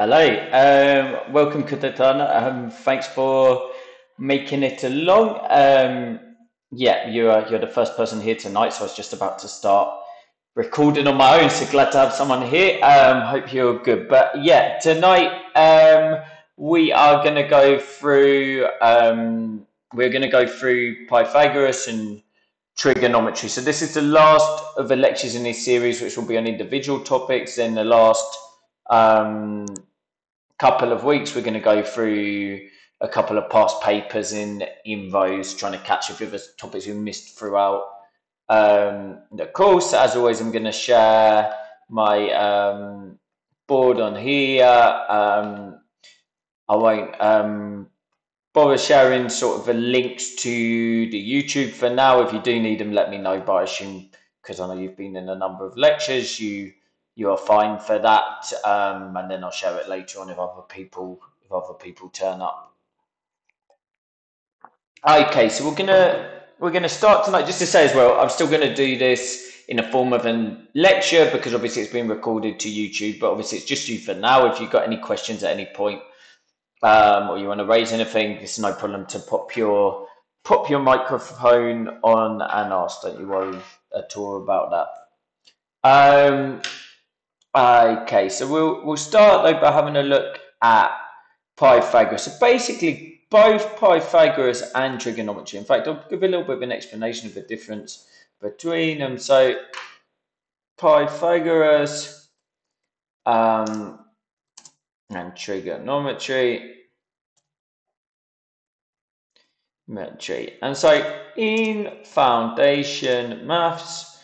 Hello, welcome Kudatana. Thanks for making it along. Yeah, you're the first person here tonight, so I was just about to start recording on my own. So glad to have someone here. Hope you're good. But yeah, tonight we are going to go through we're going to go through Pythagoras and trigonometry. So this is the last of the lectures in this series, which will be on individual topics. Then the last um, couple of weeks, we're going to go through a couple of past papers in those, trying to catch a few of the topics we missed throughout the course. As always, I'm going to share my board on here. I won't bother sharing sort of the links to the YouTube for now. If you do need them, let me know. But I assume, because I know you've been in a number of lectures, you are fine for that. And then I'll share it later on if other people turn up. Okay, so we're gonna start tonight. Just to say as well, I'm still gonna do this in the form of a lecture because obviously it's been recorded to YouTube. But obviously it's just you for now. If you've got any questions at any point, or you want to raise anything, it's no problem to pop your microphone on and ask. Don't you worry at all about that. Okay, so we'll start though by having a look at Pythagoras. So basically, both Pythagoras and trigonometry. In fact, I'll give a little bit of an explanation of the difference between them. So Pythagoras and trigonometry. And so in foundation maths,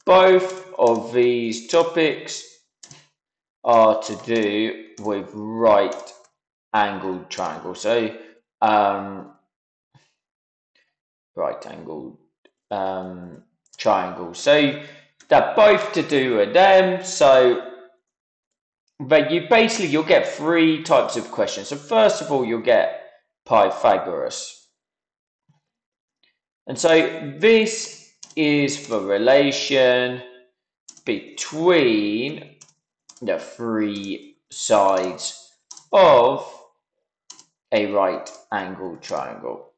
both of these topics are to do with right angled triangle. So right angled triangle. So they're both to do with them. So but you'll get three types of questions. So first of all, you'll get Pythagoras. And so this is the relation between the three sides of a right angled triangle.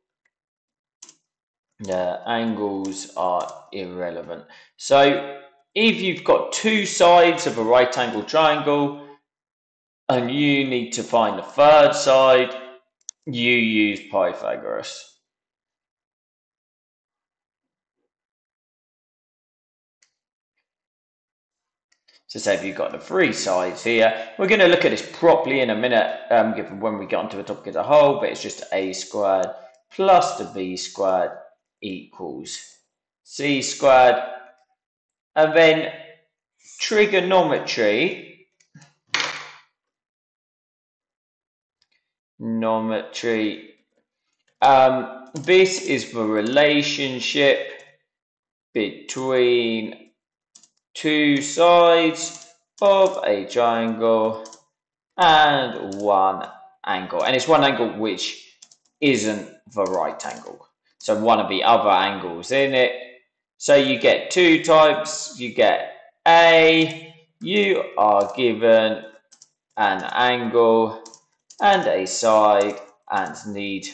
The angles are irrelevant. So if you've got two sides of a right angled triangle and you need to find the third side, you use Pythagoras. So say if you've got the three sides here, we're going to look at this properly in a minute, given when we get onto the topic as a whole, but it's just a squared plus the b squared equals c squared. And then trigonometry, this is the relationship between two sides of a triangle and one angle. And it's one angle which isn't the right angle. So one of the other angles in it. So you get two types. You get A, you are given an angle and a side and need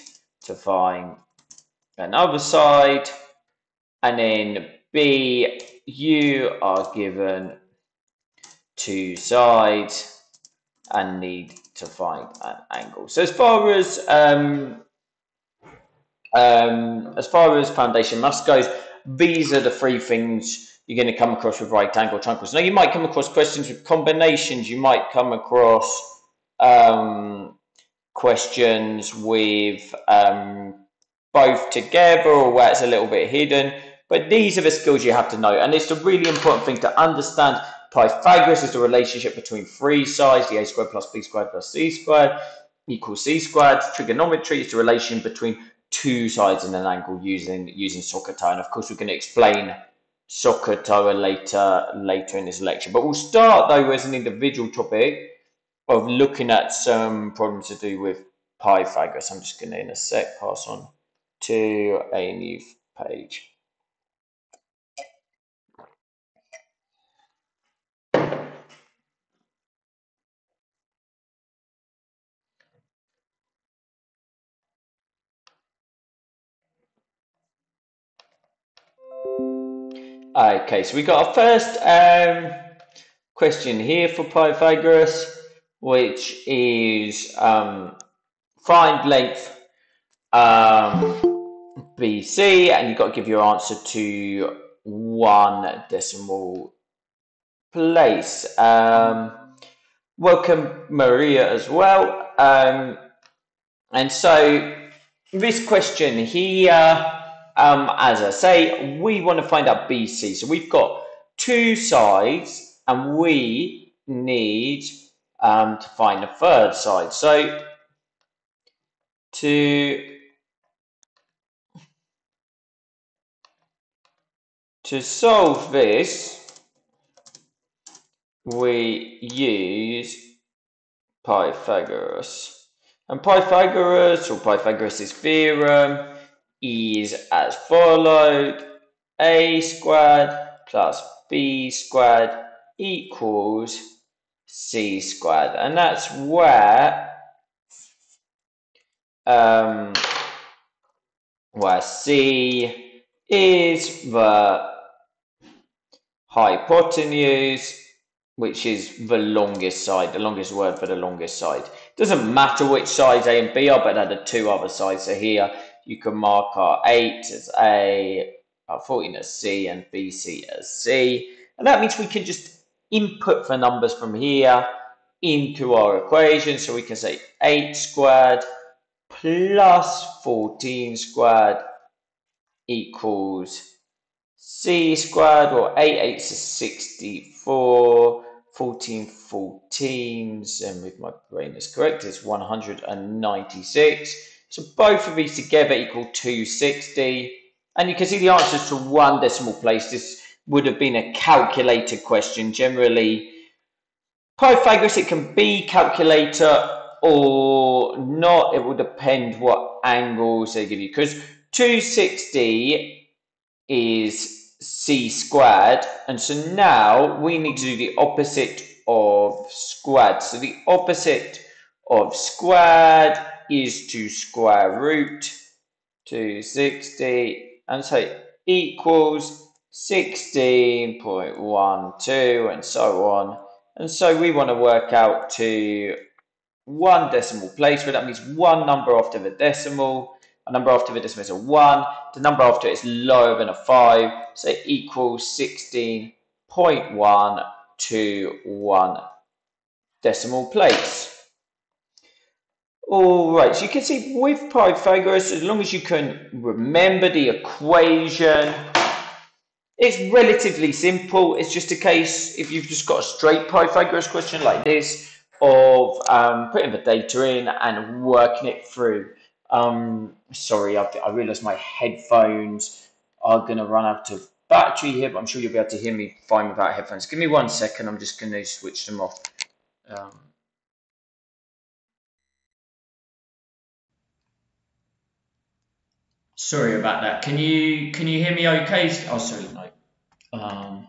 to find another side. And then B, you are given two sides and need to find an angle. So as far as foundation maths goes, these are the three things you're going to come across with right angle triangles. Now you might come across questions with combinations. You might come across questions with both together or where it's a little bit hidden. But these are the skills you have to know. And it's a really important thing to understand. Pythagoras is the relationship between three sides, the a squared plus b squared plus c squared equals c squared. Trigonometry is the relation between two sides in an angle using SOHCAHTOA. And of course, we're going to explain SOHCAHTOA later in this lecture. But we'll start, though, as an individual topic of looking at some problems to do with Pythagoras. I'm just going to, in a sec, pass on to a new page. Okay, so we got our first question here for Pythagoras, which is find length BC, and you've got to give your answer to one decimal place. Welcome Maria as well. And so this question here, as I say, we want to find out BC. So we've got two sides and we need to find a third side. So to solve this, we use Pythagoras. And Pythagoras, or Pythagoras' theorem, is as follows: a squared plus b squared equals c squared. And that's where c is the hypotenuse, which is the longest side, the longest word for the longest side. Doesn't matter which sides A and B are, but they're the two other sides. So here you can mark our 8 as A, our 14 as C, and BC as C. And that means we can just input the numbers from here into our equation. So we can say 8 squared plus 14 squared equals c squared, or 8 eighths is 64, 14 14s, and if my brain is correct, it's 196. So both of these together equal 260. And you can see the answers to one decimal place. This would have been a calculated question. Generally, Pythagoras, it can be calculator or not. It will depend what angles they give you, because 260 is c squared, and so now we need to do the opposite of squared. So the opposite of squared is to square root 260, and so equals 16.12, and so on. And so we want to work out to one decimal place, where that means one number after the decimal. A number after the decimal is a 1. The number after it is lower than a 5. So it equals 16.1 to 1 decimal place. Alright, so you can see with Pythagoras, as long as you can remember the equation, it's relatively simple. It's just a case, if you've just got a straight Pythagoras question like this, of putting the data in and working it through. Sorry, I realised my headphones are going to run out of battery here, but I'm sure you'll be able to hear me fine without headphones. Give me 1 second, I'm just going to switch them off. Sorry about that. Can you hear me okay? Oh, sorry, no.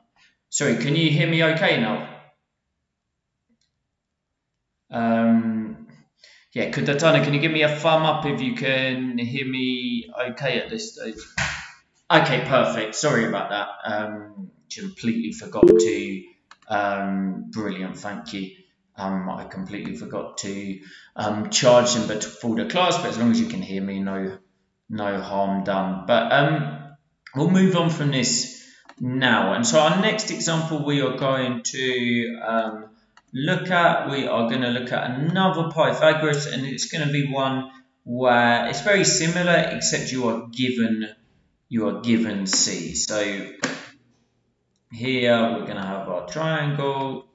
Sorry, can you hear me okay now? Yeah, Kudatana, can you give me a thumb up if you can hear me okay at this stage? Okay, perfect. Sorry about that. Completely forgot to. Brilliant, thank you. I completely forgot to charge them before the class, but as long as you can hear me, no harm done. But we'll move on from this now. And so our next example we are going to look at another Pythagoras, and it's going to be one where it's very similar, except you are given C. So here we're going to have our triangle,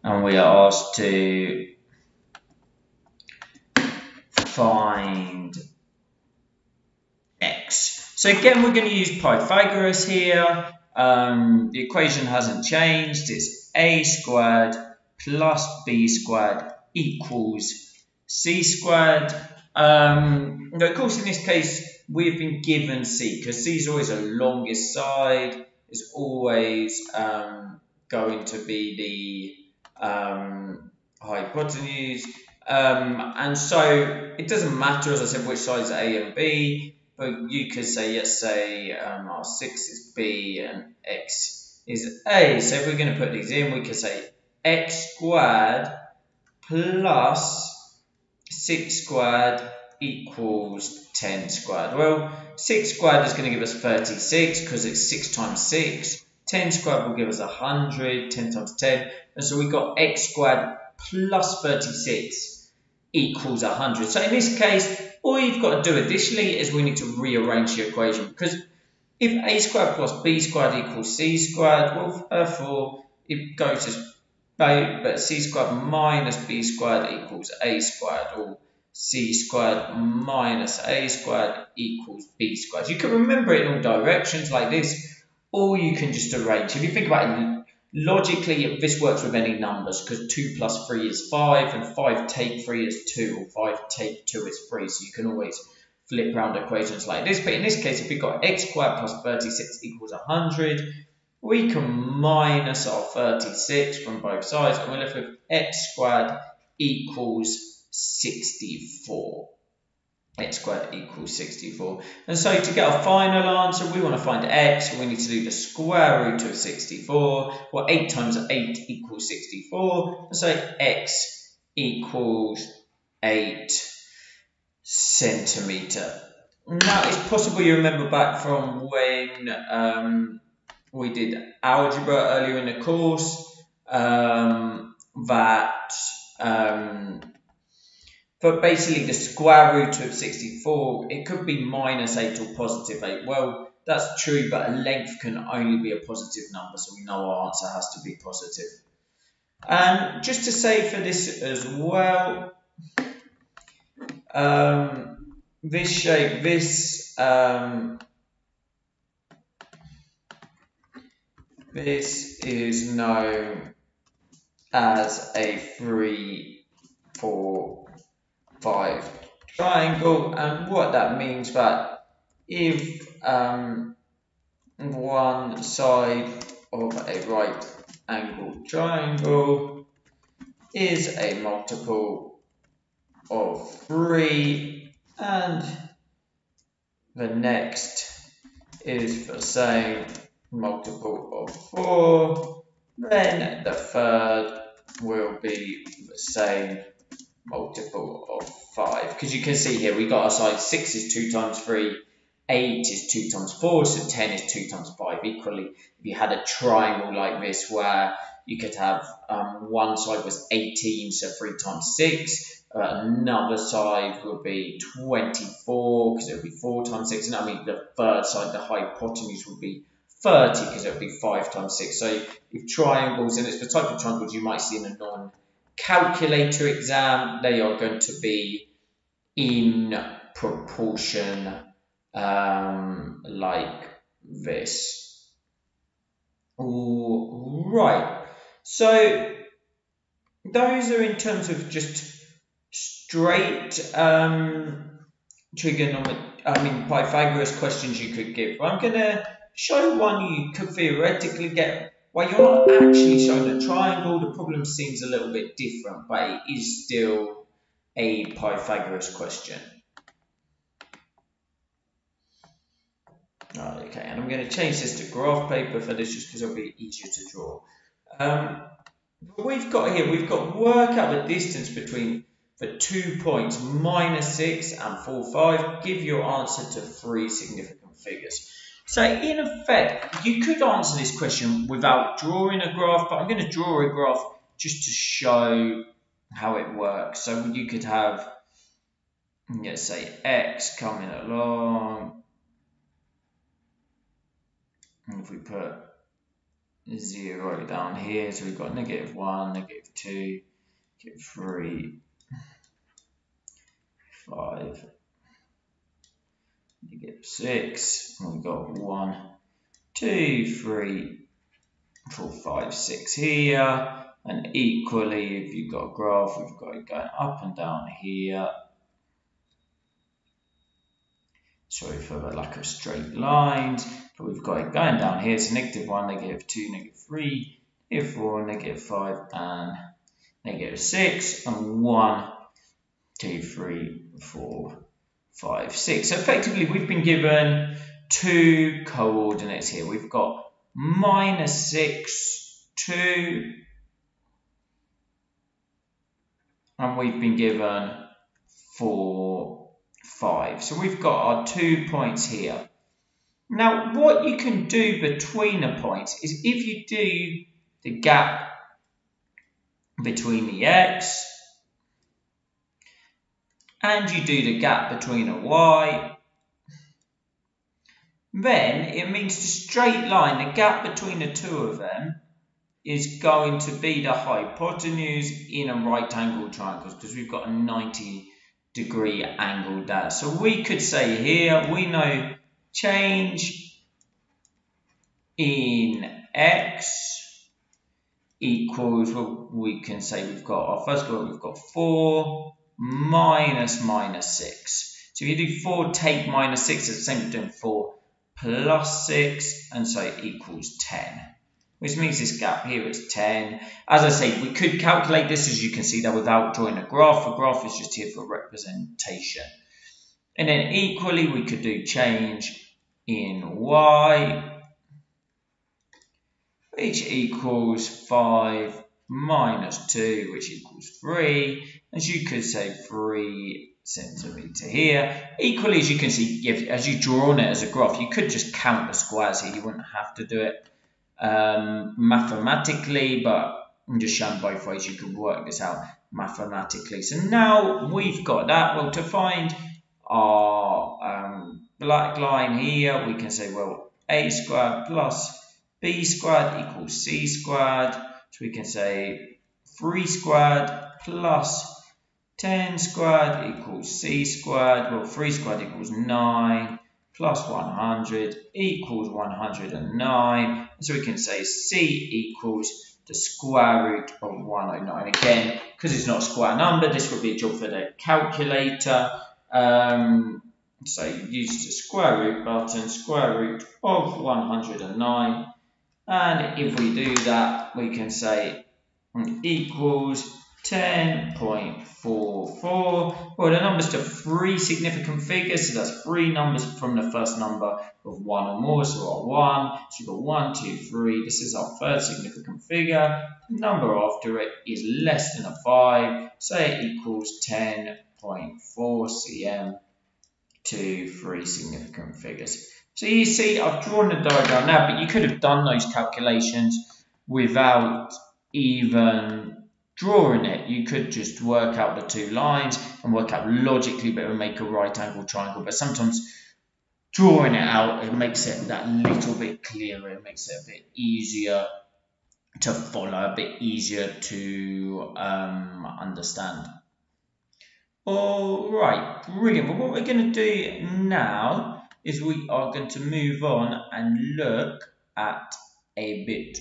and we are asked to find x. So again, we're going to use Pythagoras here. The equation hasn't changed. It's a squared plus b squared equals c squared. Of course, in this case, we've been given c, because c is always the longest side. It's always going to be the hypotenuse. And so it doesn't matter, as I said, which side is A and B, but you could say, let's say our 6 is B and X is A. So if we're going to put these in, we could say X squared plus 6 squared equals 10 squared. Well, 6 squared is going to give us 36 because it's 6 times 6. 10 squared will give us 100, 10 times 10. And so we've got X squared plus 36 equals 100. So in this case, all you've got to do additionally is we need to rearrange the equation, because if A squared plus B squared equals C squared, well, therefore it goes as but C squared minus B squared equals A squared, or C squared minus A squared equals B squared. You can remember it in all directions like this, or you can just arrange. If you think about it logically, this works with any numbers, because 2 plus 3 is 5, and 5 take 3 is 2, or 5 take 2 is 3, so you can always flip around equations like this. But in this case, if we've got X squared plus 36 equals 100, we can minus our 36 from both sides, and we're left with X squared equals 64. X squared equals 64. And so to get our final answer, we want to find X, so we need to do the square root of 64. Well, 8 times 8 equals 64. And so X equals 8 centimetre. Now, it's possible you remember back from when we did algebra earlier in the course, but basically the square root of 64, it could be minus 8 or positive 8. Well, that's true, but a length can only be a positive number, so we know our answer has to be positive. And just to say for this as well, this shape, this is known as a 3, 4, 5 triangle, and what that means that if one side of a right angled triangle is a multiple of 3 and the next is the same multiple of 4, then the third will be the same multiple of 5. Because you can see here we got our side 6 is 2 times 3, 8 is 2 times 4, so 10 is 2 times 5. Equally, if you had a triangle like this where you could have one side was 18, so 3 times 6, another side would be 24, because it would be 4 times 6, and I mean the third side, the hypotenuse, would be 30, because it would be 5 times 6. So if triangles, and it's the type of triangles you might see in a non-calculator exam, they are going to be in proportion like this. All right. So those are in terms of just straight Pythagoras questions you could give. I'm going to show one you could theoretically get. While you're not actually shown a triangle, the problem seems a little bit different, but it is still a Pythagoras question. Okay, and I'm going to change this to graph paper for this just because it'll be easier to draw. But we've got here, we've got work out the distance between the 2 points -6 and 4, 5. Give your answer to 3 significant figures. So in effect, you could answer this question without drawing a graph, but I'm going to draw a graph just to show how it works. So you could have, let's say, X coming along. And if we put 0 down here, so we've got -1, -2, -3, 5, -6, and we've got 1, 2, 3, 4, 5, 6 here, and equally, if you've got a graph, we've got it going up and down here. Sorry for the lack of straight lines, but we've got it going down here, so -1, -2, -3, -4, -5, and -6, and 1, 2, 3, 4, 5, 6. So effectively, we've been given two coordinates here. We've got -6, 2, and we've been given 4, 5. So we've got our 2 points here. Now, what you can do between the points is if you do the gap between the x and you do the gap between a y, then it means the straight line, the gap between the two of them, is going to be the hypotenuse in a right angle triangle because we've got a 90-degree angle there. So we could say here, we know change in x equals, well, we can say we've got our first one, we've got 4 minus -6. So if you do 4 take -6, it's the same as doing 4 plus 6, and so it equals 10. Which means this gap here is 10. As I say, we could calculate this, as you can see there, without drawing a graph. A graph is just here for representation. And then equally, we could do change in y, which equals 5 minus 2, which equals 3. As you could say, 3 centimetre here. Equally, as you can see, as you draw on it as a graph, you could just count the squares here. You wouldn't have to do it mathematically, but I'm just showing both ways you could work this out mathematically. So now we've got that. Well, to find our black line here, we can say, well, a squared plus b squared equals c squared. So we can say 3 squared plus 10 squared equals c squared. Well, 3 squared equals 9 plus 100 equals 109. So we can say c equals the square root of 109. Again, because it's not a square number, this would be a job for the calculator. So use the square root button, square root of 109. And if we do that, we can say equals 10.44. Well, the numbers to 3 significant figures, so that's 3 numbers from the first number of 1 or more, so our 1. So you've got 1, 2, 3. This is our third significant figure. The number after it is less than a 5, so it equals 10.4 cm to 3 significant figures. So you see, I've drawn the diagram now, but you could have done those calculations without even drawing it. You could just work out the 2 lines and work out logically, but it would make a right angle triangle. But sometimes drawing it out, it makes it that little bit clearer. It makes it a bit easier to follow, a bit easier to understand. All right, brilliant. Well, what we're going to do now is we are going to move on and look at a bit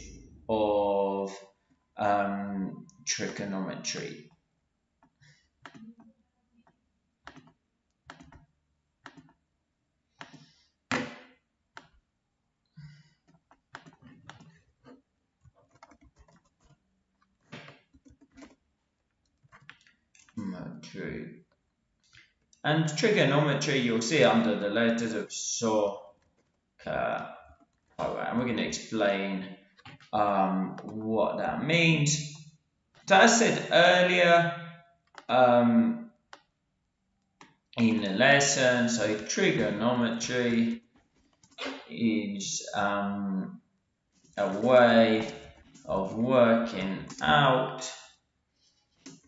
of trigonometry. And trigonometry, you'll see under the letters of and we're going to explain what that means. So as I said earlier in the lesson, so trigonometry is a way of working out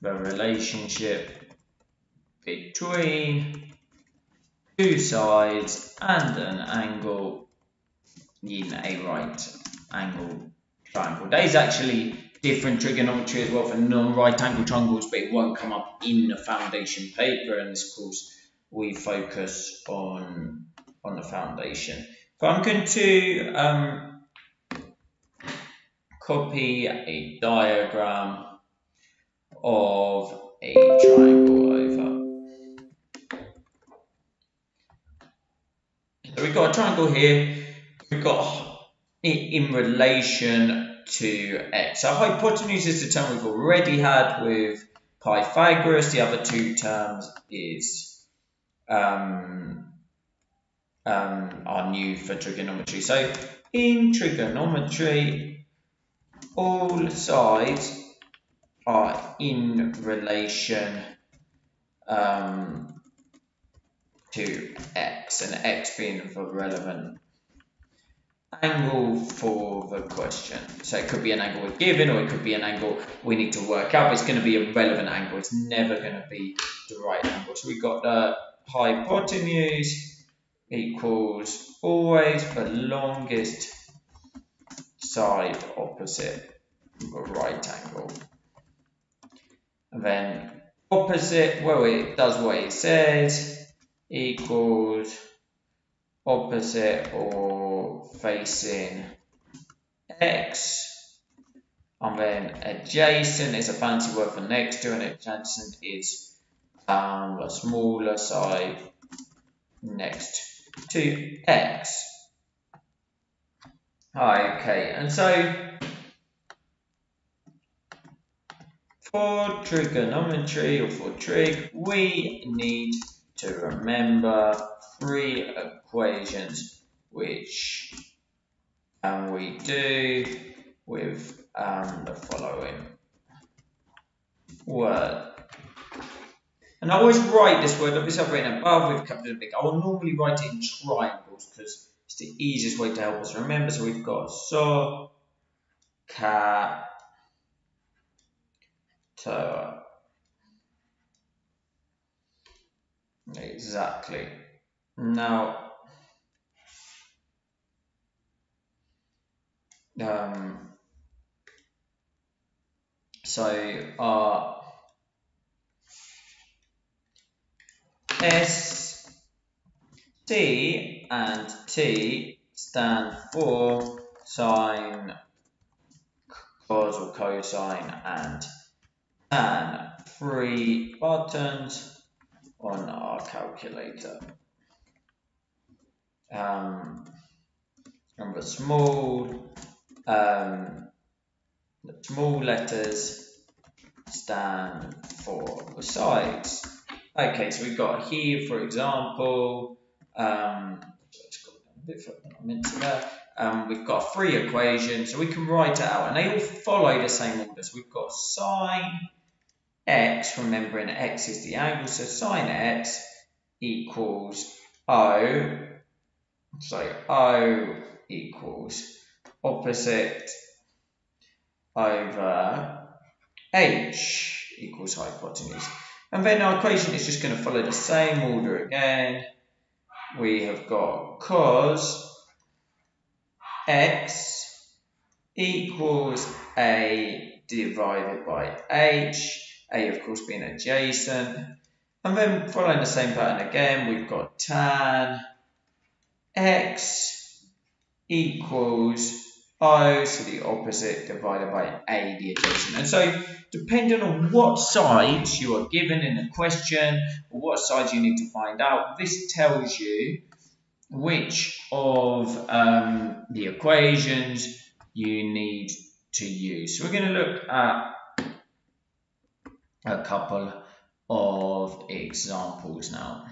the relationship between 2 sides and an angle in a right angle triangle. There is actually different trigonometry as well for non-right angle triangles, but it won't come up in the foundation paper. In this course, we focus on the foundation. So I'm going to copy a diagram of a triangle over. So we've got a triangle here, we've got it in relation to x. So hypotenuse is the term we've already had with Pythagoras. The other two terms are new for trigonometry. So in trigonometry, all sides are in relation to x, and x being the relevant angle for the question. So it could be an angle we're given, or it could be an angle we need to work out, but it's going to be a relevant angle. It's never going to be the right angle. So we've got the hypotenuse equals always the longest side opposite the right angle. And then opposite, well, it does what it says, equals opposite or facing x. And then adjacent is a fancy word for next to, and adjacent is the smaller side next to x. Okay, and so for trigonometry, or for trig, we need to remember three equations which we do with the following word. And I always write this word, obviously I've written above with capital big. I will normally write it in triangles because it's the easiest way to help us remember. So we've got so, ca, to. Exactly. Now, so our S, T, and T stand for sine, cos or cosine, and tan. 3 buttons on our calculator. And the small letters stand for the sides. Okay, so we've got here, for example, we've got 3 equations, so we can write it out, and they all follow the same order. So we've got sine x, remembering x is the angle, so sine x equals O, so O equals opposite over h equals hypotenuse. And then our equation is just going to follow the same order again. We have got cos x equals A divided by h, A of course being adjacent. And then following the same pattern again, we've got tan x equals O, so the opposite, divided by A, the adjacent. And so, depending on what sides you are given in the question, or what sides you need to find out, this tells you which of the equations you need to use. So we're going to look at a couple of examples now.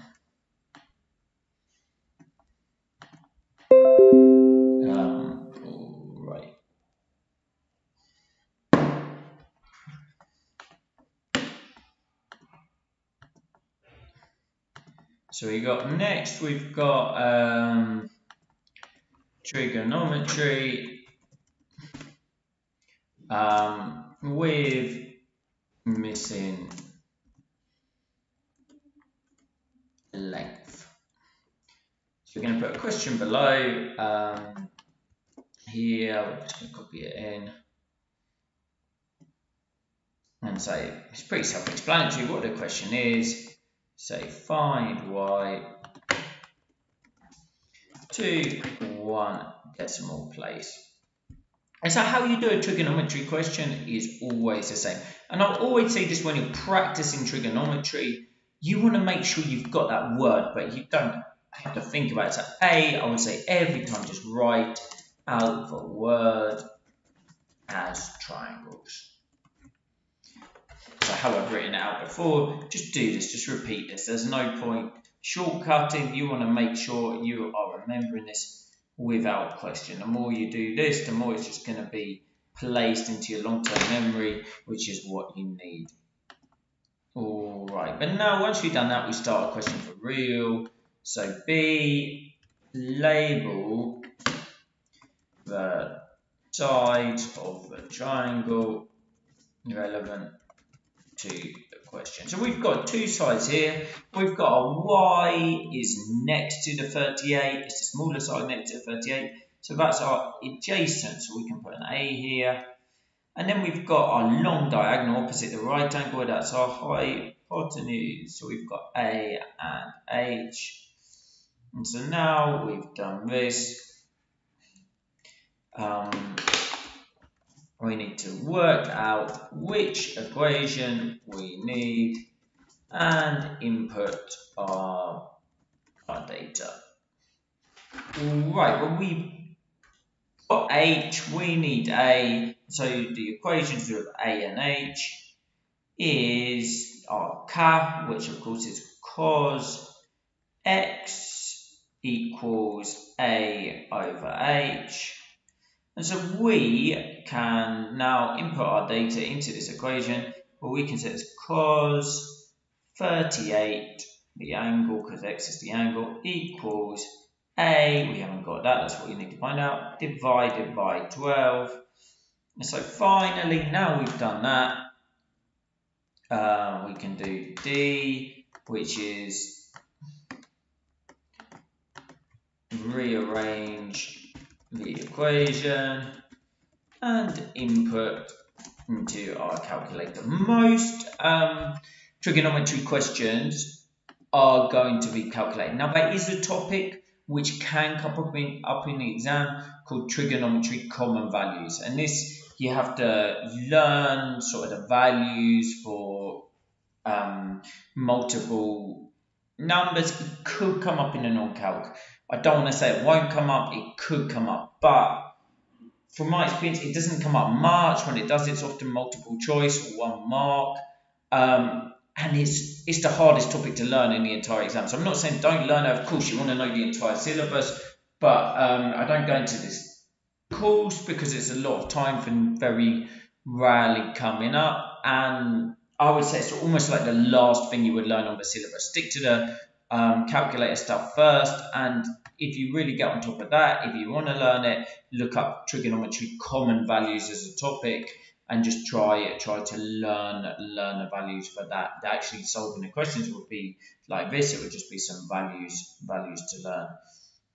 Right. So we've got trigonometry with missing length. So we're going to put a question below here. We're just going to copy it in and say it's pretty self-explanatory what the question is. Say find y to 1 decimal place. And so how you do a trigonometry question is always the same. And I'll always say this when you're practicing trigonometry, you want to make sure you've got that word, but you don't have to think about it. So I would say every time just write out the word as triangles. So how I've written it out before. Just do this, just repeat this. There's no point shortcutting. You want to make sure you are remembering this without question. The more you do this, the more it's just going to be placed into your long-term memory, which is what you need. All right, but now once we've done that, we start a question for real. So B, label the sides of the triangle relevant to the question. So we've got two sides here. We've got a y is next to the 38. It's the smaller side next to the 38. So that's our adjacent. So we can put an A here. And then we've got our long diagonal opposite the right angle. That's our hypotenuse. So we've got A and H. And so now we've done this. We need to work out which equation we need and input our data. Right, well we've got H, we need A, so the equations of A and H is our K, which of course is cos X equals A over H. And so we can now input our data into this equation, where we can set as cos 38, the angle, because X is the angle, equals A, we haven't got that, that's what you need to find out, divided by 12. And so finally, now we've done that, we can do D, which is rearrange the equation and input into our calculator. Most trigonometry questions are going to be calculated. Now there is a topic which can come up in the exam called trigonometry common values, and this you have to learn sort of the values for multiple numbers. It could come up in a non-calc. I don't want to say it won't come up, it could come up, but from my experience, it doesn't come up much. When it does, it's often multiple choice or 1 mark, and it's the hardest topic to learn in the entire exam. So I'm not saying don't learn it, of course you want to know the entire syllabus, but I don't go into this course because it's a lot of time for very rarely coming up, and I would say it's almost like the last thing you would learn on the syllabus. Stick to the calculator stuff first, and if you really get on top of that, if you want to learn it, look up trigonometry common values as a topic and just try to learn the values for that. Actually solving the questions would be like this. It would just be some values to learn.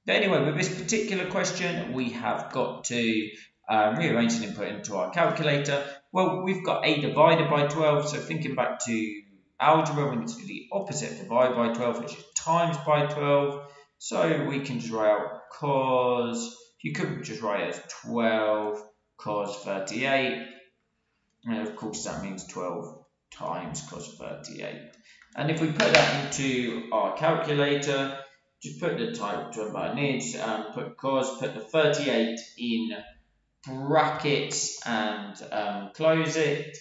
But anyway, with this particular question, we have got to rearrange and input into our calculator. Well, we've got A divided by 12, so thinking back to algebra, we need to do the opposite of divide by 12, which is times by 12. So we can just write out cos, you could just write it as 12 cos 38, and of course that means 12 times cos 38. And if we put that into our calculator, just put the type number needs, put cos, put the 38 in brackets and close it,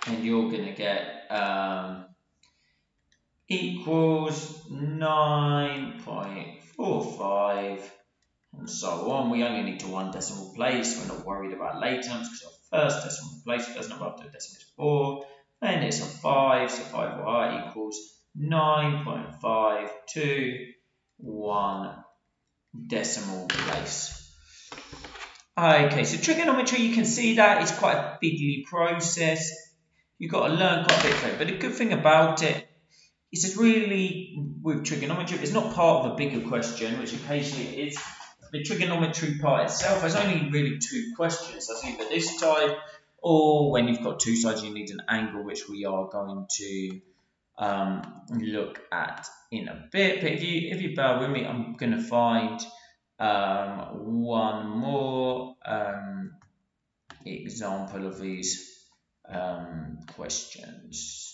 and you're going to get equals 9.45 and so on. We only need to 1 decimal place. We're not worried about latents because our first decimal place doesn't have up to decimal is 4. Then it's a 5, so 5y equals 9.5 to 1 decimal place. Okay, so trigonometry, you can see that it's quite a bigly process. You've got to learn quite a bit of it, but the good thing about it is it's really, with trigonometry, it's not part of a bigger question, which occasionally it is. The trigonometry part itself has only really 2 questions. That's either this type, or when you've got 2 sides, you need an angle, which we are going to look at in a bit. But if you bear with me, I'm going to find one more example of these questions.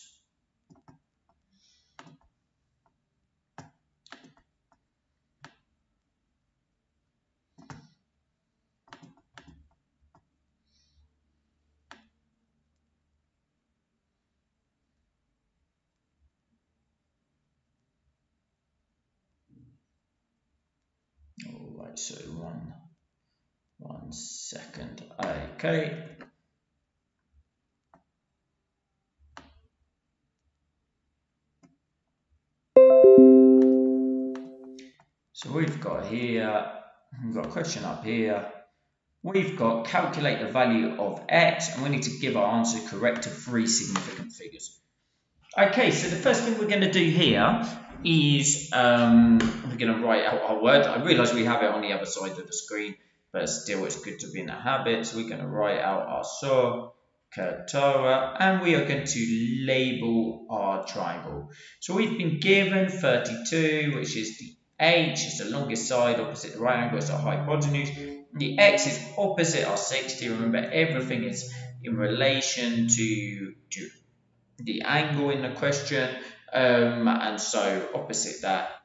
Right, so one second. Okay. So we've got here, we've got a question up here. We've got calculate the value of x, and we need to give our answer correct to 3 significant figures. Okay, so the first thing we're going to do here is we're going to write out our word. I realise we have it on the other side of the screen, but still it's good to be in the habit. So we're going to write out our SOHCAHTOA, and we are going to label our triangle. So we've been given 32, which is the H, is the longest side, opposite the right angle is our hypotenuse. The X is opposite our 60. Remember, everything is in relation to the angle in the question, and so opposite that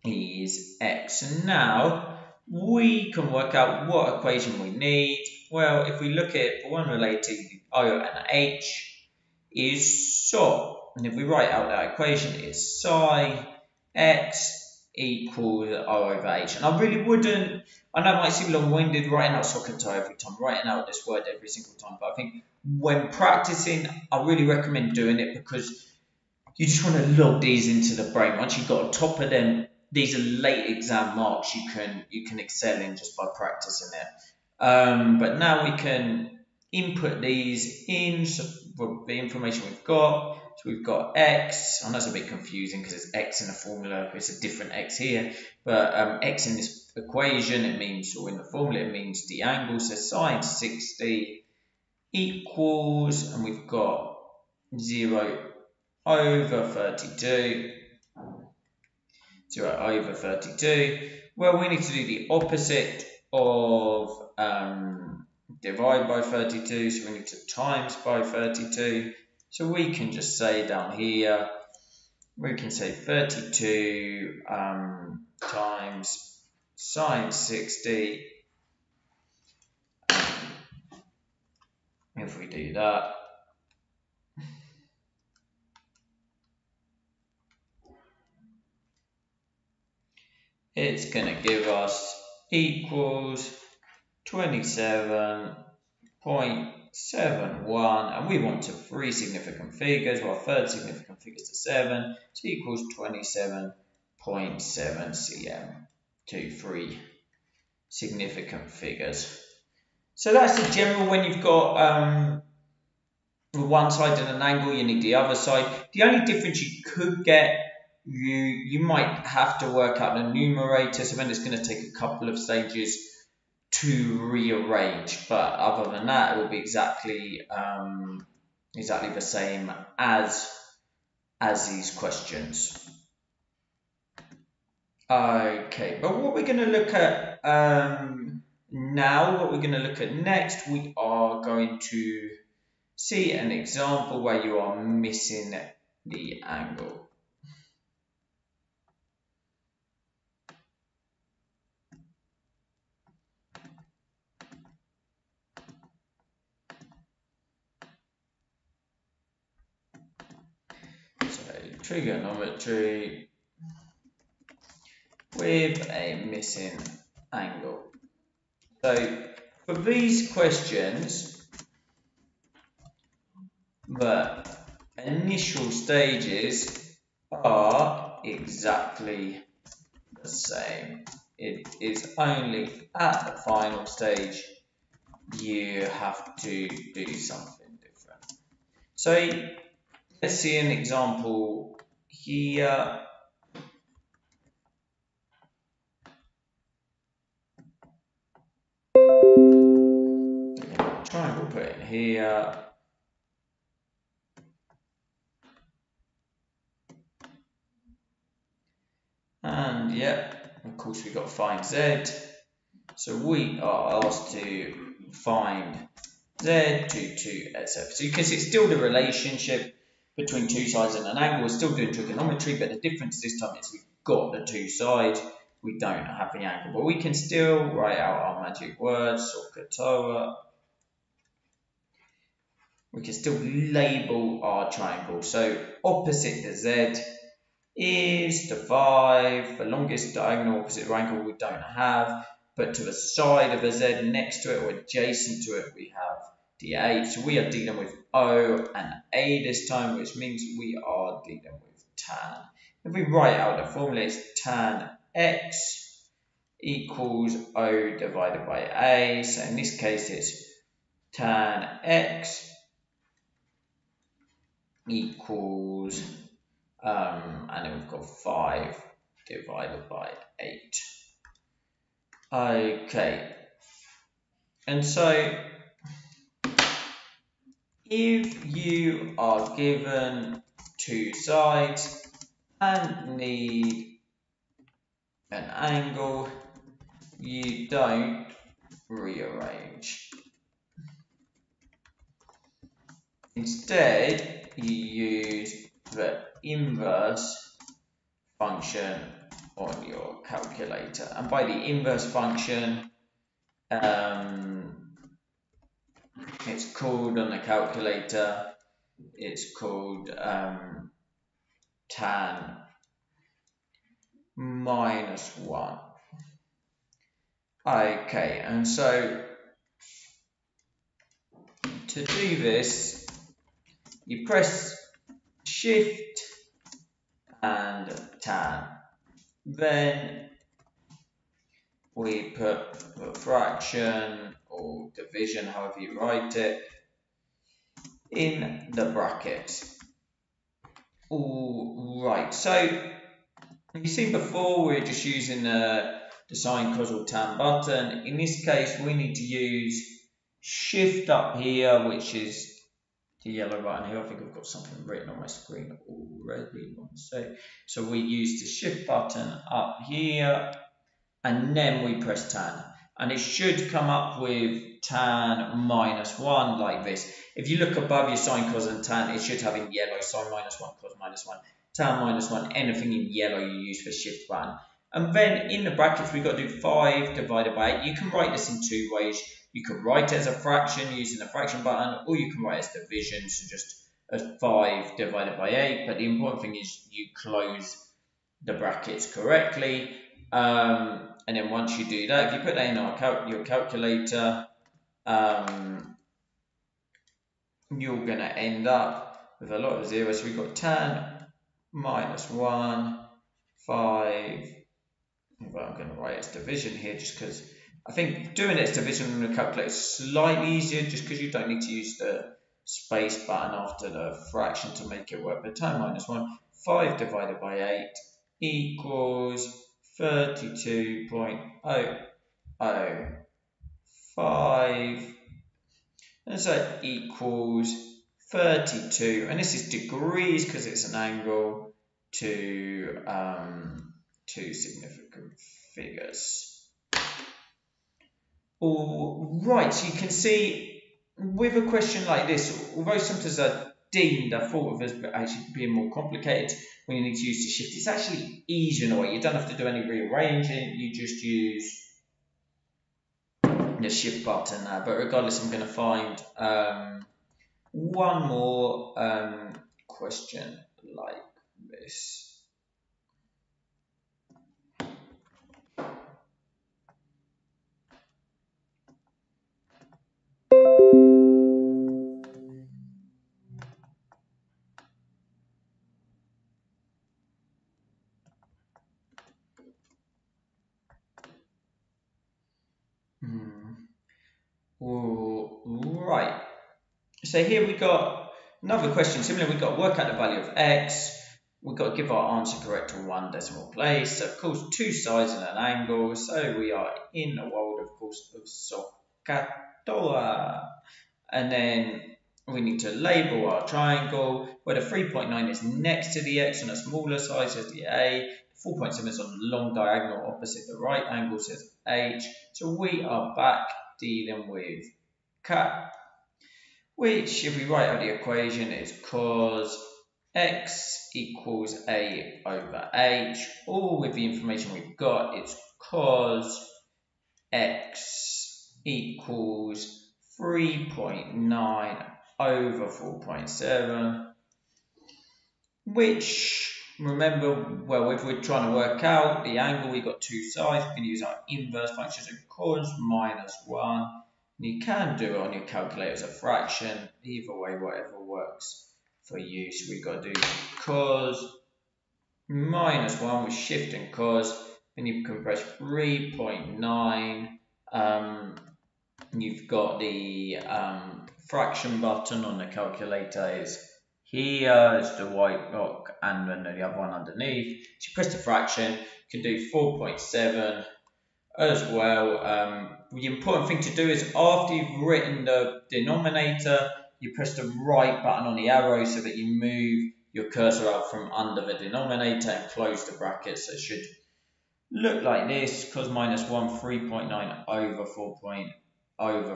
is x. And now we can work out what equation we need. Well, if we look at one related to O and H is SO, and if we write out that equation, it's psi x equals O over H. And I really wouldn't, I know it might seem long-winded writing out SOHCAHTOA every time, writing out this word every single time, but I think when practicing, I really recommend doing it because you just want to log these into the brain. Once you've got on top of them, these are late exam marks you can excel in just by practicing it. But now we can input these in the information we've got. So we've got x. I know it's a bit confusing because it's x in a formula. It's a different x here, but x in this equation, it means, or in the formula, it means the angle. So sine 60 equals, and we've got 0 over 32. 0 over 32. Well, we need to do the opposite of divide by 32, so we need to times by 32. So we can just say down here, we can say 32 times sine 60. If we do that, it's going to give us equals 27.71, and we want to 3 significant figures. Well, third significant figure is to 7, so equals 27.7 cm to 3 significant figures. So that's the general. When you've got one side and an angle, you need the other side. The only difference you could get, you might have to work out the numerator, so then it's going to take a couple of stages to rearrange, but other than that, it will be exactly the same as these questions. Okay, but what we're going to look at now, what we're going to look at next, we are going to see an example where you are missing the angle. Trigonometry with a missing angle. So for these questions, the initial stages are exactly the same. It is only at the final stage you have to do something different. So let's see an example here. Triangle put in here. And yeah, of course we've got to find z. So we are asked to find z to 2SF. So you can see it's still the relationship between two sides and an angle. We're still doing trigonometry, but the difference this time is we've got the two sides. We don't have the angle, but we can still write out our magic words, SOHCAHTOA. We can still label our triangle. So opposite the z is the 5, the longest diagonal opposite the angle we don't have, but to the side of a z next to it or adjacent to it we have the 8. So we are dealing with O and A this time, which means we are dealing with tan. If we write out the formula, it's tan x equals O divided by A. So in this case it's tan x equals, and then we've got 5 divided by 8. Okay, and so if you are given two sides and need an angle, you don't rearrange. Instead, you use the inverse function on your calculator. And by the inverse function, it's called on the calculator, it's called tan minus 1. Okay, and so to do this, you press shift and tan. Then we put the fraction or division, however you write it, in the brackets. All right, so you see before we were just using the sine, cos or tan button. In this case, we need to use shift up here, which is the yellow button here. I think I've got something written on my screen already. So we use the shift button up here, and then we press tan. And it should come up with tan minus 1 like this. If you look above your sine, cos and tan, it should have in yellow sine minus 1, cos minus 1, tan minus 1, anything in yellow you use for shift button. And then in the brackets, we've got to do 5 divided by 8. You can write this in two ways. You could write it as a fraction using the fraction button, or you can write it as division, so just as 5 divided by 8. But the important thing is you close the brackets correctly. And then once you do that, if you put that in your calculator, you're going to end up with a lot of zeros. So we've got tan minus 1, 5. Well, I'm going to write it as division here just because I think doing it as division on the calculator is slightly easier just because you don't need to use the space button after the fraction to make it work. But tan minus 1, 5 divided by 8 equals 32.005, and so it equals 32, and this is degrees because it's an angle, to two significant figures. All right, so you can see with a question like this, although sometimes thought of as actually being more complicated when you need to use the shift, it's actually easier in a way. You don't have to do any rearranging, you just use the shift button now. But regardless, I'm going to find one more question like this. Right. So here we got another question. Similarly, we've got to work out the value of x. We've got to give our answer correct to one decimal place. So, of course, two sides and an angle. So we are in the world, of course, of SOHCAHTOA. And then we need to label our triangle, where the 3.9 is next to the x on a smaller side, says the A. 4.7 is on the long diagonal opposite the right angle, says H. So we are back dealing with cat, which, if we write out the equation, is cos x equals A over H, or with the information we've got, it's cos x equals 3.9 over 4.7, which Remember, well, if we're trying to work out the angle, we've got two sides. We can use our inverse function, so cos minus 1. And you can do it on your calculator as a fraction. Either way, whatever works for you. So we've got to do cos minus 1 with shift and cos. Then you can press 3.9. You've got the fraction button on the calculator is here, it's the white block, and then the other one underneath. So you press the fraction, you can do 4.7 as well. The important thing to do is after you've written the denominator, you press the right button on the arrow so that you move your cursor out from under the denominator and close the bracket. So it should look like this, cos minus 1, 3.9 over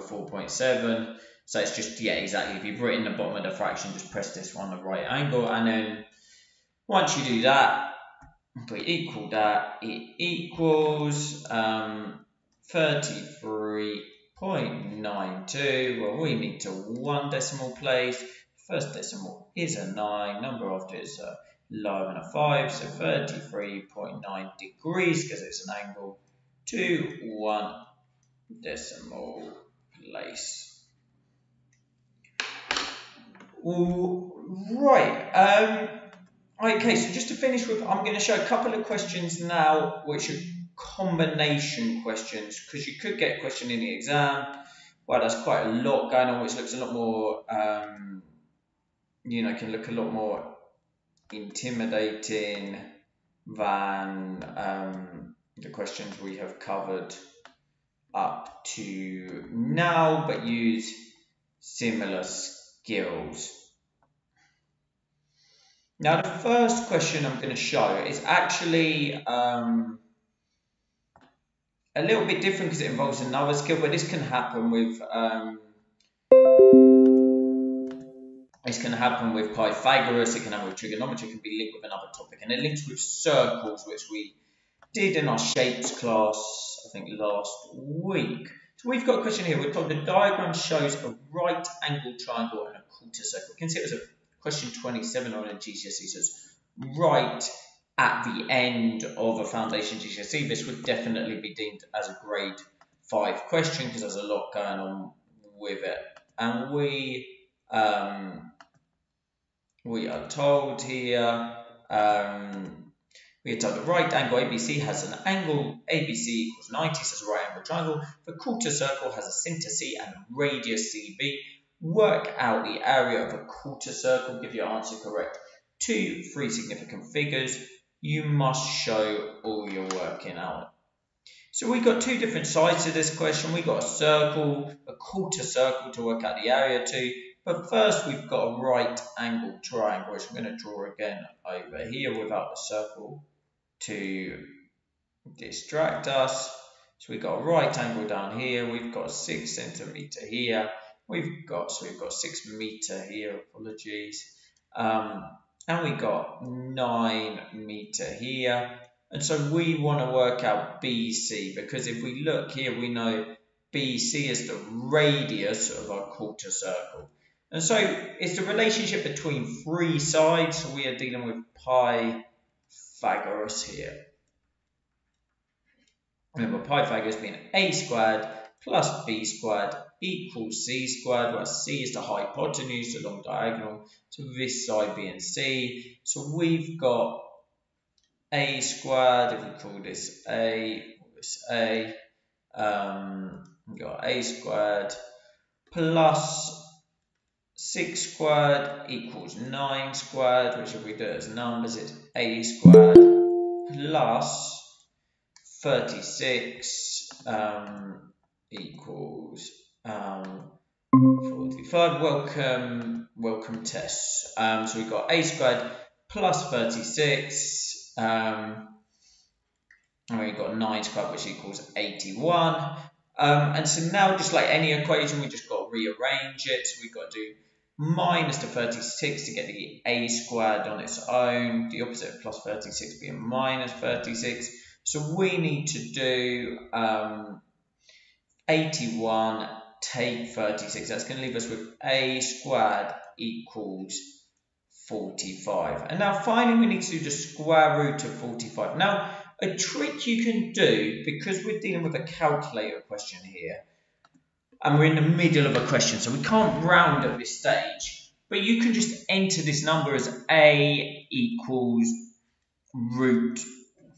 4.7. So it's just, yeah, exactly. If you've written the bottom of the fraction, just press this one, the right angle. And then once you do that, we equal that, it equals 33.92. Well, we need to one decimal place. First decimal is a 9. Number after is a lower than a 5. So 33.9 degrees, because it's an angle, to one decimal place. Right. Okay, so just to finish with, I'm going to show a couple of questions now, which are combination questions, because you could get a question in the exam. Well, there's quite a lot going on, which looks a lot more, can look a lot more intimidating than the questions we have covered up to now, but use similar skills. Now, the first question I'm going to show is actually a little bit different because it involves another skill, but this can happen with Pythagoras, it can happen with trigonometry, it can be linked with another topic, and it links with circles, which we did in our shapes class, I think, last week. So we've got a question here. We're told the diagram shows a right angled triangle and a quarter circle. You can see it was a question 27 on a GCSE, so it's right at the end of a foundation GCSE. This would definitely be deemed as a grade 5 question because there's a lot going on with it. And we are told here, we are told the right angle ABC has an angle ABC equals 90, so it's a right angle triangle. The quarter circle has a center C and a radius CB. Work out the area of a quarter circle, give your answer correct to 3 significant figures. You must show all your working out. So we've got 2 different sides to this question. We've got a circle, a quarter circle to work out the area to. But first we've got a right angle triangle, which I'm going to draw again over here without the circle to distract us. So we've got a right angle down here, we've got 6 centimeter here, we've got 6 meter here, apologies, and we've got 9 meter here. And so we want to work out BC, because if we look here, we know BC is the radius of our quarter circle. And so it's the relationship between 3 sides, so we are dealing with Pythagoras here. Remember, Pythagoras being a squared plus b squared equals c squared, where c is the hypotenuse, the long diagonal, so this side being c. So we've got a squared, if we call this a, we've got a squared plus 6 squared equals 9 squared, which if we do it as numbers, it's a squared plus 36 equals 45. Welcome tests. So we've got a squared plus 36, and we've got 9 squared, which equals 81. And so now, just like any equation, we just got to rearrange it. So we've got to do minus the 36 to get the a squared on its own, the opposite of plus 36 being minus 36. So we need to do 81 take 36. That's going to leave us with a squared equals 45. And now finally we need to do the square root of 45. Now a trick you can do, because we're dealing with a calculator question here, and we're in the middle of a question, so we can't round at this stage, but you can just enter this number as a equals root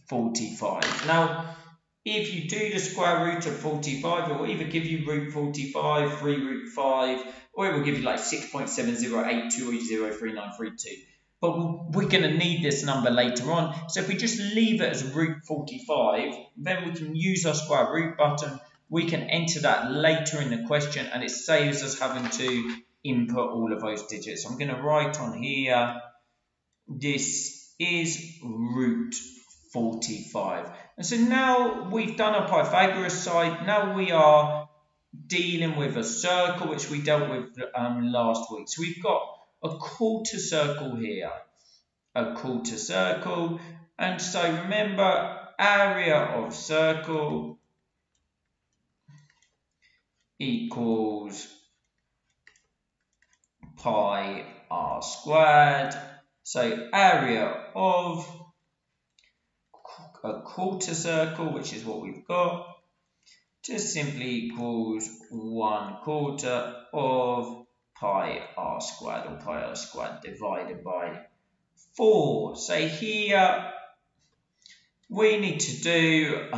45. Now, if you do the square root of 45, it will either give you root 45, 3 root 5, or it will give you like 6.7082303932. But we're going to need this number later on, so if we just leave it as root 45, then we can use our square root button. We can enter that later in the question, and it saves us having to input all of those digits. So I'm going to write on here, this is root 45. And so now we've done our Pythagoras side. Now we are dealing with a circle, which we dealt with last week. So we've got a quarter circle here, a quarter circle. And so remember, area of circle equals pi r squared. So area of a quarter circle, which is what we've got, just simply equals 1/4 of pi r squared, or pi r squared divided by 4. So here we need to do,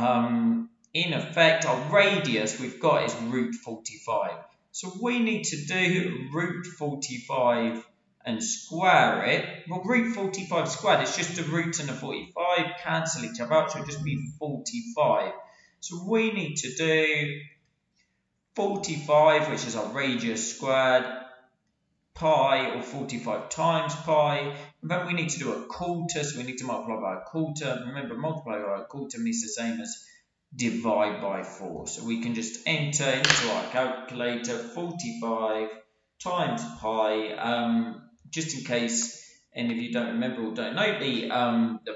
in effect, our radius we've got is root 45. So we need to do root 45 and square it. Well, root 45 squared is just a root and a 45, cancel each other out, so it'll just be 45. So we need to do 45, which is our radius squared, pi, or 45 times pi, and then we need to do a quarter, so we need to multiply by a quarter. Remember, multiply by a quarter means the same as divide by 4. So we can just enter into our calculator 45 times pi. Just in case any of you don't remember or don't know, the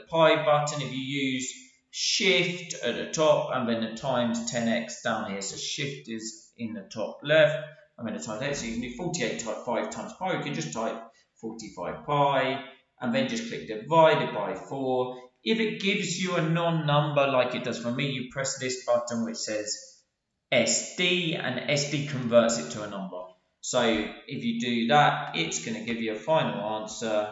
pi button, if you use shift at the top and then the times 10x down here, so shift is in the top left and then the times x, so you can do 48 5 times pi. You can just type 45 pi and then just click divided by 4. If it gives you a non-number like it does for me, you press this button which says SD, and SD converts it to a number. So if you do that, it's going to give you a final answer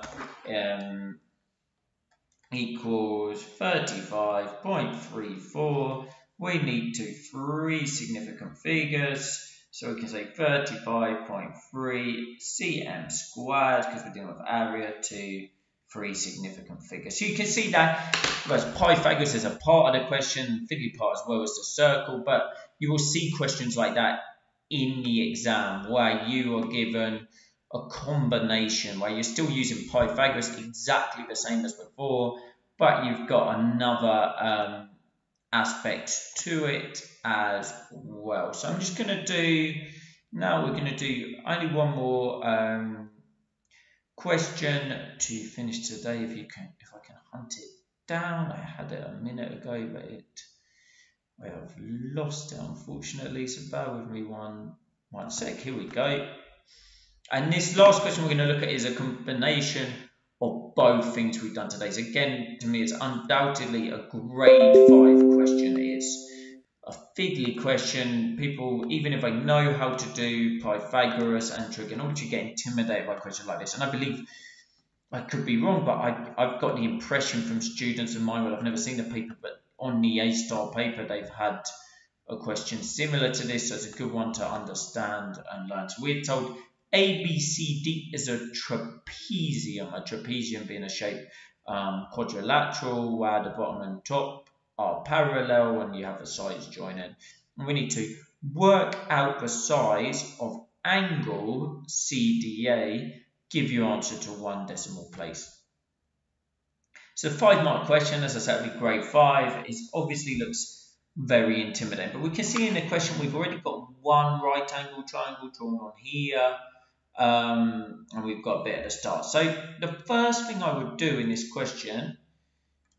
equals 35.34. We need 3 significant figures, so we can say 35.3 cm squared, because we're dealing with area, to 3 significant figures. So you can see that Pythagoras is a part of the question, fiddly part as well as the circle, but you will see questions like that in the exam where you are given a combination where you're still using Pythagoras exactly the same as before, but you've got another aspect to it as well. So I'm just going to do, now we're going to do only one more question to finish today. If I can hunt it down. I had it a minute ago, but I have lost it unfortunately, so bear with me one sec. Here we go. And this last question we're going to look at is a combination of both things we've done today. So again, to me, it's undoubtedly a grade 5 question. It's a fiddly question. People, even if they know how to do Pythagoras and trigonometry, get intimidated by questions like this. And I believe, I could be wrong, but I've got the impression from students of mine, well, I've never seen the paper, but on the A-star paper, they've had a question similar to this, so it's a good one to understand and learn. So we're told ABCD is a trapezium being a shape quadrilateral, where the bottom and top are parallel and you have the sides joining. And we need to work out the size of angle CDA, give your answer to 1 decimal place. So 5-mark question, as I said, it'll be grade 5. It obviously looks very intimidating, but we can see in the question we've already got 1 right angle triangle drawn on here, and we've got a bit at the start. So the first thing I would do in this question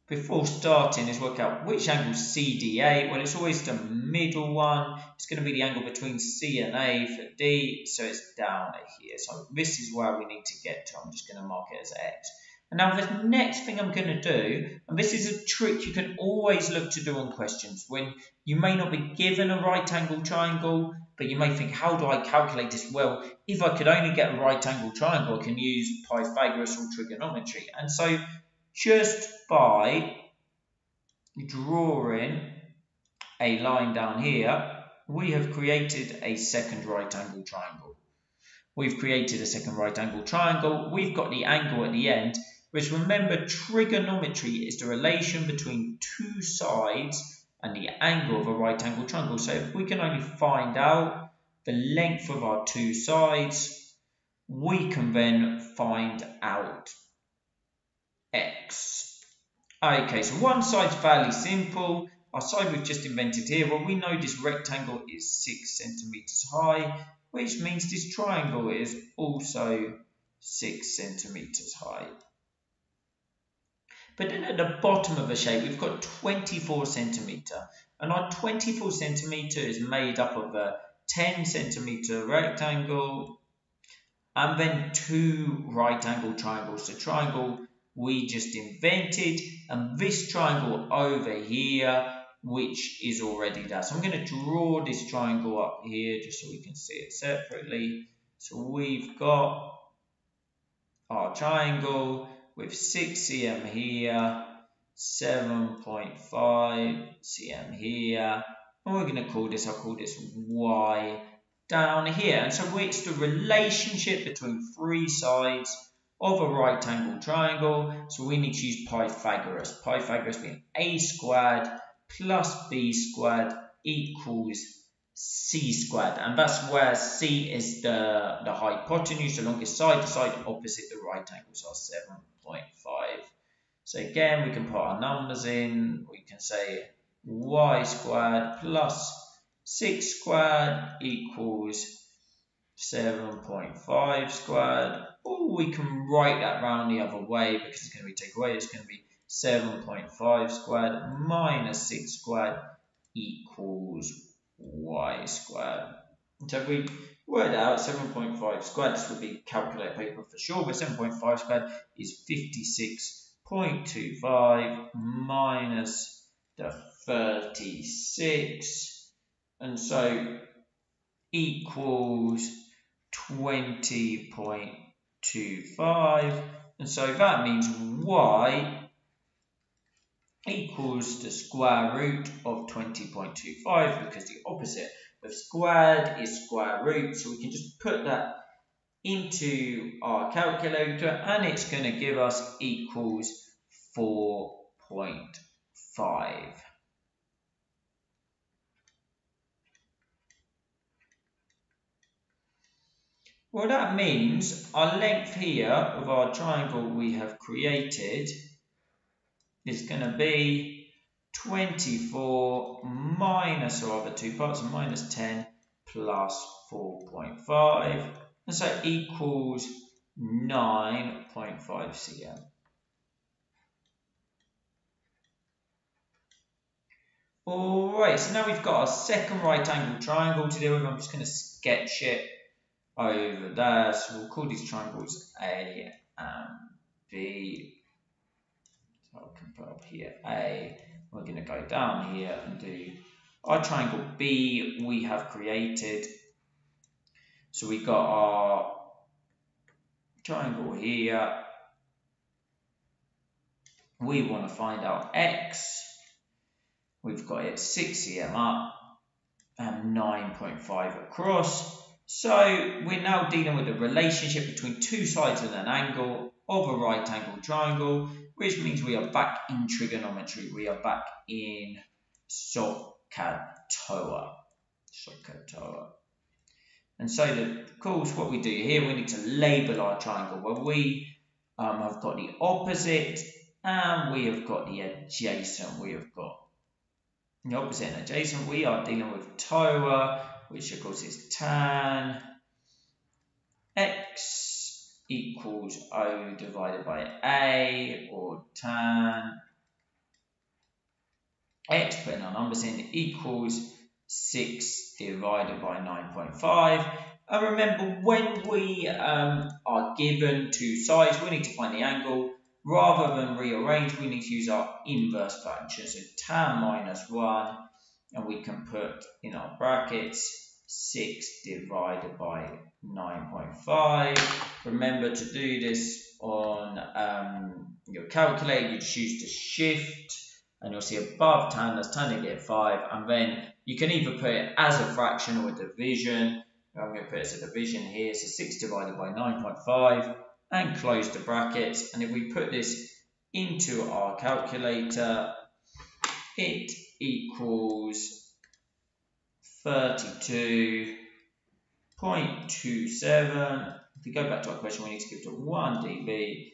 before starting is work out which angle is CDA. Well, it's always the middle one. It's going to be the angle between C and A for D, so it's down here. So this is where we need to get to. I'm just going to mark it as X. And now the next thing I'm going to do, and this is a trick you can always look to do on questions, when you may not be given a right angle triangle, but you may think, how do I calculate this? Well, if I could only get a right angle triangle, I can use Pythagoras or trigonometry. And so just by drawing a line down here, we have created a second right angle triangle. We've created a second right angle triangle. We've got the angle at the end, which, remember, trigonometry is the relation between two sides and the angle of a right angle triangle. So if we can only find out the length of our two sides, we can then find out X. Okay, so one side's fairly simple. Our side we've just invented here, well, we know this rectangle is 6 centimeters high, which means this triangle is also 6 centimeters high. But then at the bottom of the shape, we've got 24 centimeter, and our 24 centimeter is made up of a 10 centimeter rectangle and then two right angle triangles. The triangle we just invented, and this triangle over here, which is already there. So I'm going to draw this triangle up here just so we can see it separately. So we've got our triangle with 6 cm here, 7.5 cm here, and we're going to call this, I'll call this Y down here. And so it's the relationship between three sides of a right angle triangle. So we need to use Pythagoras. Pythagoras being a squared plus b squared equals c squared, and that's where c is the hypotenuse, the longest side, the side opposite the right angles are 7.5. So again, we can put our numbers in. We can say y squared plus 6 squared equals 7.5 squared, or we can write that round the other way because it's going to be taken away. It's going to be 7.5 squared minus 6 squared equals y squared. So if we work it out, 7.5 squared, this would be calculator paper for sure, but 7.5 squared is 56.25 minus the 36, and so equals 20.25, and so that means y equals the square root of 20.25, because the opposite of squared is square root. So we can just put that into our calculator, and it's going to give us equals 4.5. Well, that means our length here of our triangle we have created is going to be 24 minus our other two parts, and minus 10 plus 4.5, and so equals 9.5 cm. Alright, so now we've got our second right angle triangle to deal with. I'm just going to sketch it over there. So we'll call these triangles A and B. So I can put up here A. We're going to go down here and do our triangle B we have created. So we got our triangle here. We want to find out X. We've got it 6 cm up and 9.5 across. So we're now dealing with the relationship between two sides of an angle of a right angle triangle, which means we are back in trigonometry. We are back in SOHCAHTOA. And so, of course, what we do here, we need to label our triangle. Well, we have got the opposite and we have got the adjacent. We have got the opposite and adjacent. We are dealing with TOA, which of course is tan x equals O divided by A, or tan X, putting our numbers in, equals 6 divided by 9.5. And remember, when we are given two sides, we need to find the angle. Rather than rearrange, we need to use our inverse function. So tan minus 1, and we can put in our brackets 6 divided by 9.5. Remember to do this on your calculator. You choose to shift, and you'll see above tan, that's tan -5, and then you can either put it as a fraction or a division. I'm going to put it as a division here, so 6 divided by 9.5, and close the brackets. And if we put this into our calculator, it equals 32.27. If we go back to our question, we need to give it to 1 dB.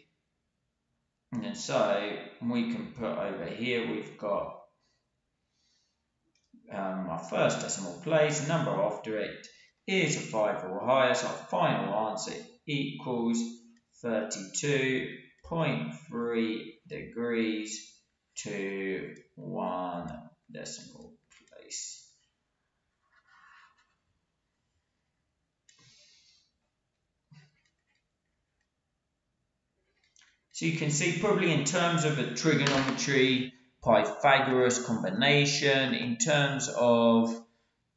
And then so we can put over here, we've got our first decimal place, the number after it is a 5 or higher, so our final answer equals 32.3 degrees to 1 decimal place. So you can see probably in terms of a trigonometry, Pythagoras combination, in terms of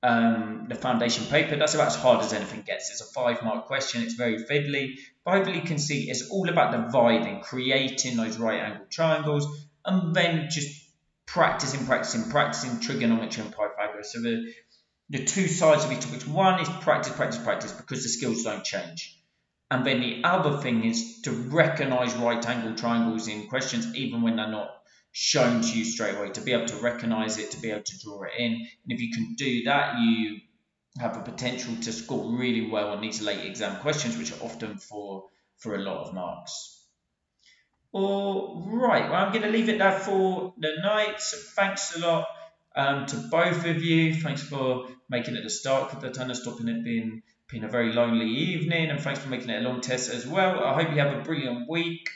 the foundation paper, that's about as hard as anything gets. It's a 5-mark question, it's very fiddly, but hopefully you can see it's all about dividing, creating those right angle triangles, and then just practicing trigonometry and Pythagoras. So the two sides of each topic, one is practice, because the skills don't change. And then the other thing is to recognize right angle triangles in questions, even when they're not shown to you straight away, to be able to recognize it, to be able to draw it in. And if you can do that, you have a potential to score really well on these late exam questions, which are often for a lot of marks. All right, well, I'm going to leave it there for the night. So thanks a lot to both of you. Thanks for making it the start of the tennis, stopping it being a very lonely evening, and thanks for making it a long test as well. I hope you have a brilliant week.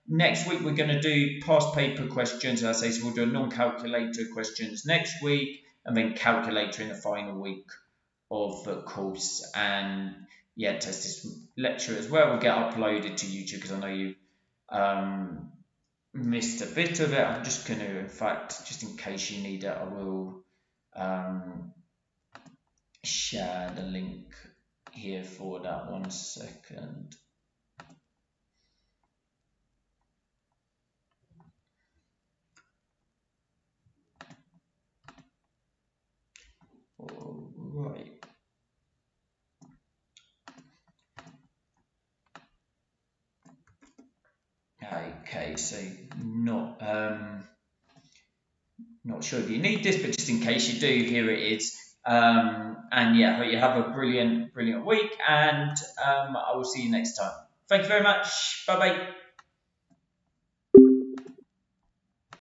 Next week we're going to do past paper questions, as I say, so we'll do a non-calculator questions next week, and then calculator in the final week of the course. And yeah, test this lecture as well will get uploaded to YouTube, because I know you missed a bit of it. I'm just going to, in fact, just in case you need it, I will share the link here for that. 1 second. All right. Okay, so not sure if you need this, but just in case you do, here it is. And yeah, hope you have a brilliant week, and I will see you next time. Thank you very much. Bye bye.